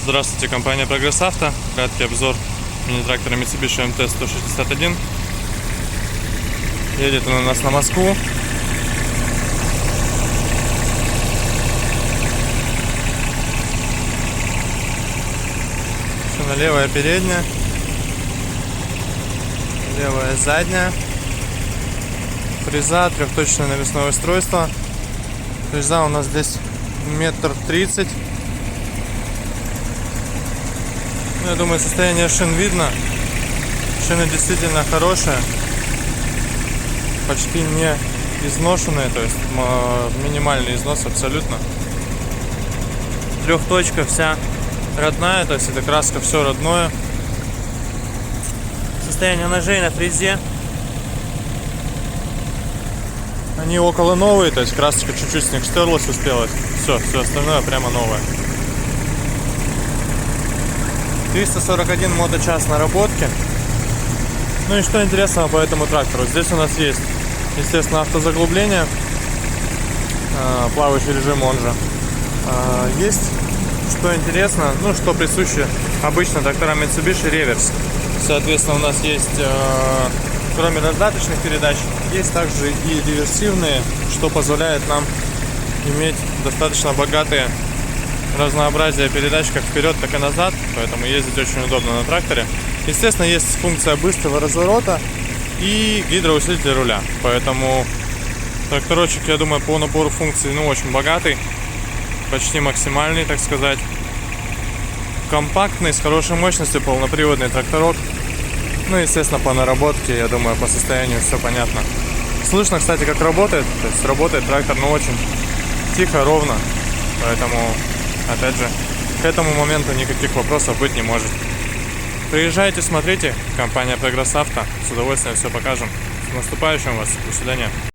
Здравствуйте, компания Прогресс Авто. Краткий обзор мини-трактора Mitsubishi MT-161. Едет он у нас на Москву. Левая передняя, левая задняя, фреза, трехточное навесное устройство. Фреза у нас здесь 1,30 м. Я думаю, состояние шин видно. Шины действительно хорошие, почти не изношенные, то есть минимальный износ абсолютно. Трехточка вся родная, то есть это краска, все родное. Состояние ножей на фрезе, они около новые, то есть красочка чуть-чуть с них стерлась, успелась. Все остальное прямо новое. 341 моточас наработки. Ну и что интересного по этому трактору? Здесь у нас есть, естественно, автозаглубление, плавающий режим он же. Есть, что интересно, ну что присуще обычно тракторам Mitsubishi, реверс. Соответственно, у нас есть, кроме раздаточных передач, есть также и реверсивные, что позволяет нам иметь достаточно богатые разнообразие передач как вперед, так и назад, поэтому ездить очень удобно на тракторе. Естественно, есть функция быстрого разворота и гидроусилитель руля, поэтому тракторочек, я думаю, по набору функций очень богатый, почти максимальный, так сказать. Компактный, с хорошей мощностью, полноприводный тракторок. Ну, естественно, по наработке, я думаю, по состоянию все понятно. Слышно, кстати, как работает. То есть работает трактор, очень тихо, ровно. Поэтому, опять же, к этому моменту никаких вопросов быть не может. Приезжайте, смотрите. Компания Прогресс Авто. С удовольствием все покажем. С наступающим вас. До свидания.